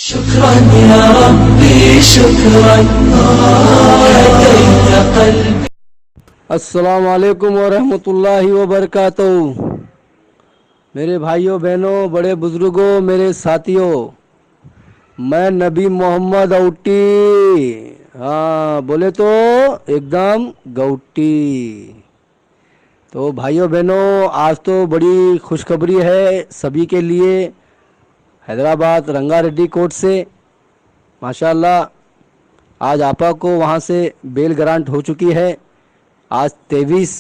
شكرا يا ربي شكرا هديت قلبي. السلام علیکم ورحمۃ اللہ وبرکاتہ. میرے بھائیوں بہنوں بڑے بزرگوں میرے ساتھیوں، میں نبی محمد اوٹی، ہاں بولے تو ایک دم گوٹی. تو بھائیوں بہنوں آج تو بڑی خوشخبری ہے سبھی کے لیے. حیدرآباد رنگا ریڈی کورٹ سے ماشاءاللہ آج آپا کو وہاں سے بیل گرانٹ ہو چکی ہے. آج 23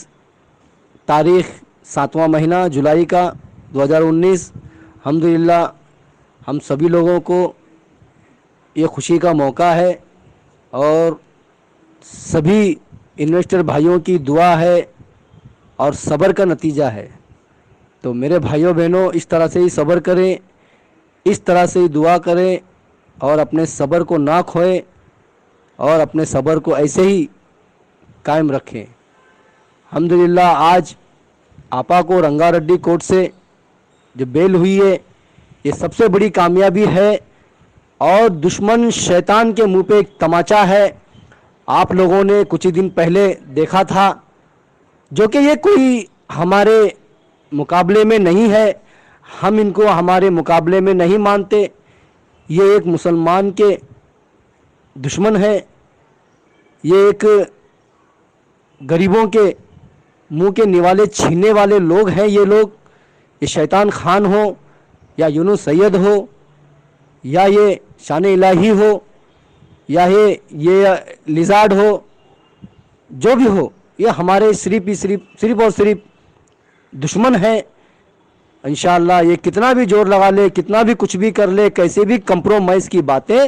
تاریخ 7واں مہینہ جولائی کا 2019. الحمدللہ ہم سبھی لوگوں کو یہ خوشی کا موقع ہے اور سبھی انویسٹر بھائیوں کی دعا ہے اور صبر کا نتیجہ ہے. تو میرے بھائیوں بہنوں اس طرح سے ہی صبر کریں، اس طرح سے ہی دعا کریں اور اپنے صبر کو نہ کھوئیں اور اپنے صبر کو ایسے ہی قائم رکھیں. الحمدللہ آج آپا کو رنگا ریڈی کورٹ سے جو بیل ہوئی ہے یہ سب سے بڑی کامیابی ہے اور دشمن شیطان کے منہ پہ ایک تماچا ہے. آپ لوگوں نے کچھ ہی دن پہلے دیکھا تھا جو کہ یہ کوئی ہمارے مقابلے میں نہیں ہے، ہم ان کو ہمارے مقابلے میں نہیں مانتے. یہ ایک مسلمان کے دشمن ہے، یہ ایک غریبوں کے منہ کے نوالے چھیننے والے لوگ ہیں. یہ لوگ، یہ شیطان خان ہو یا یونس سید ہو یا یہ شان الہی ہو یا یہ لزارڈ ہو، جو بھی ہو، یہ ہمارے صرف اور صرف دشمن ہیں. انشاءاللہ یہ کتنا بھی زور لگا لے، کتنا بھی کچھ بھی کر لے، کیسے بھی کمپرومائز کی باتیں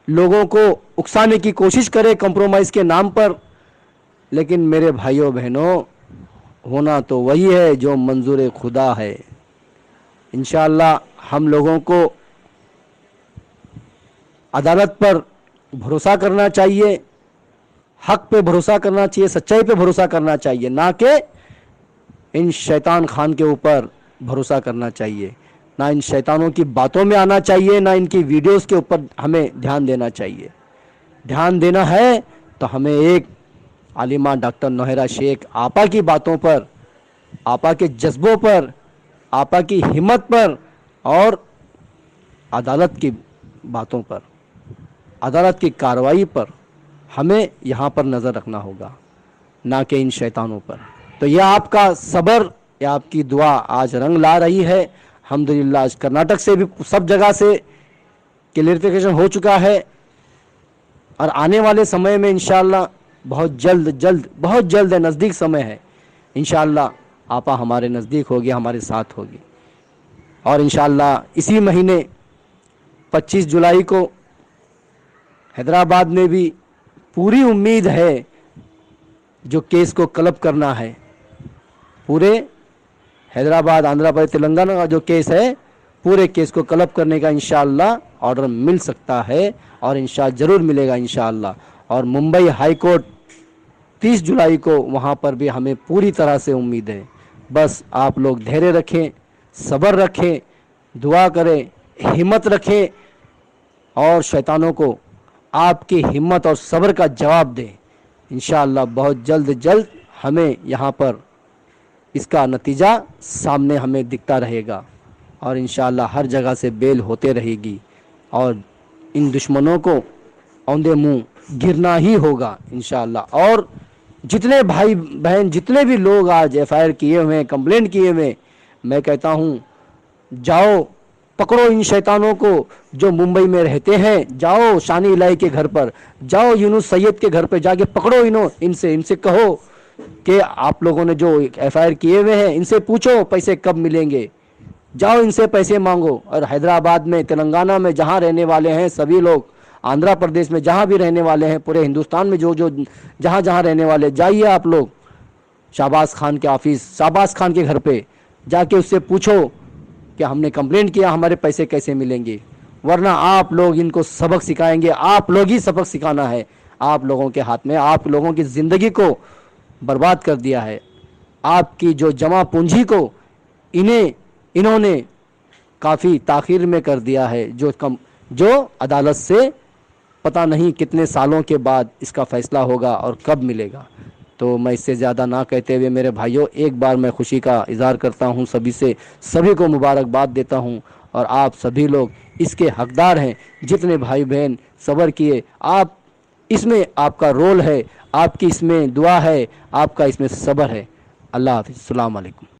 لوگوں کو اکسانے کی کوشش کرے کمپرومائز کے نام پر، لیکن میرے بھائیوں بہنوں ہونا تو وہی ہے جو منظور خدا ہے. انشاءاللہ ہم لوگوں کو عدالت پر بھروسہ کرنا چاہیے، حق پہ بھروسہ کرنا چاہیے، سچائی پہ بھروسہ کرنا چاہیے، نہ کہ ان شیطان خان کے اوپر بھروسہ کرنا چاہیے، نہ ان شیطانوں کی باتوں میں آنا چاہیے، نہ ان کی ویڈیوز کے اوپر ہمیں دھیان دینا چاہیے. دھیان دینا ہے تو ہمیں ایک عالمہ ڈاکٹر نوحیرہ شیخ آپا کی باتوں پر، آپا کے جذبوں پر، آپا کی ہمت پر اور عدالت کی باتوں پر، عدالت کی کارروائی پر ہمیں یہاں پر نظر رکھنا ہوگا، نہ کہ ان شیطانوں پر. تو یہ آپ کا صبر، یہ آپ کی دعا آج رنگ لا رہی ہے. الحمدللہ آج کرناٹک سے بھی سب جگہ سے کلیئرفیکیشن ہو چکا ہے اور آنے والے سمے میں انشاءاللہ بہت جلد ہے، نزدیک سمے ہے، انشاءاللہ آپا ہمارے نزدیک ہوگی، ہمارے ساتھ ہوگی. اور انشاءاللہ اسی مہینے 25 جولائی کو حیدرآباد میں بھی پوری امید ہے جو کیس کو کلب کرنا ہے. پورے حیدرآباد، آندھرا پردیش، تلنگانہ کا جو کیس ہے، پورے کیس کو کلب کرنے کا انشاءاللہ آرڈر مل سکتا ہے اور انشاءاللہ ضرور ملے گا انشاءاللہ. اور ممبئی ہائی کورٹ 30 جولائی کو، وہاں پر بھی ہمیں پوری طرح سے امید ہے. بس آپ لوگ دھیرے رکھیں، صبر رکھیں، دعا کریں، ہمت رکھیں اور شیطانوں کو آپ کی ہمت اور صبر کا جواب دیں. انشاءاللہ بہت جلد ہمیں یہاں پر اس کا نتیجہ سامنے ہمیں دکھتا رہے گا اور انشاءاللہ ہر جگہ سے بیل ہوتے رہے گی اور ان دشمنوں کو اوندے منہ گرنا ہی ہوگا انشاءاللہ. اور جتنے بھائی بہن، جتنے بھی لوگ آج ایف آئی آر کیے ہوئے ہیں، کمپلینٹ کیے ہوئے ہیں، میں کہتا ہوں جاؤ پکڑو ان شیطانوں کو جو ممبئی میں رہتے ہیں. جاؤ شان الہی کے گھر پر، جاؤ یونس سید کے گھر پہ جا کے پکڑو ان سے کہو کہ آپ لوگوں نے جو ایف آئی آر کیے ہوئے ہیں ان سے پوچھو پیسے کب ملیں گے. جاؤ ان سے پیسے مانگو. اور حیدرآباد میں، تلنگانہ میں جہاں رہنے والے ہیں سبھی لوگ، آندھرا پردیش میں جہاں بھی رہنے والے ہیں، پورے ہندوستان میں جو جہاں رہنے والے، جائیے آپ لوگ شہباز خان کے آفس، شہباز خان کے گھر پہ جا کے اس سے پوچھو کہ ہم نے کمپلینٹ کیا، ہمارے پیسے کیسے ملیں گے. ورنہ آپ لوگ ان کو سبق سکھائیں گے، آپ لوگ ہی سبق سکھانا ہے. آپ لوگوں کے ہاتھ میں، آپ لوگوں کی زندگی کو برباد کر دیا ہے. آپ کی جو جمع پونجی کو انہوں نے کافی تاخیر میں کر دیا ہے، جو عدالت سے پتہ نہیں کتنے سالوں کے بعد اس کا فیصلہ ہوگا اور کب ملے گا۔ تو میں اس سے زیادہ نہ کہتے ہوئے میرے بھائیوں، ایک بار میں خوشی کا اظہار کرتا ہوں سبھی کو مبارکباد دیتا ہوں، اور آپ سبھی لوگ اس کے حقدار ہیں۔ جتنے بھائی بہن صبر کیے، آپ اس میں آپ کا رول ہے، آپ کی اس میں دعا ہے، آپ کا اس میں صبر ہے۔ اللہ حافظ، السلام علیکم۔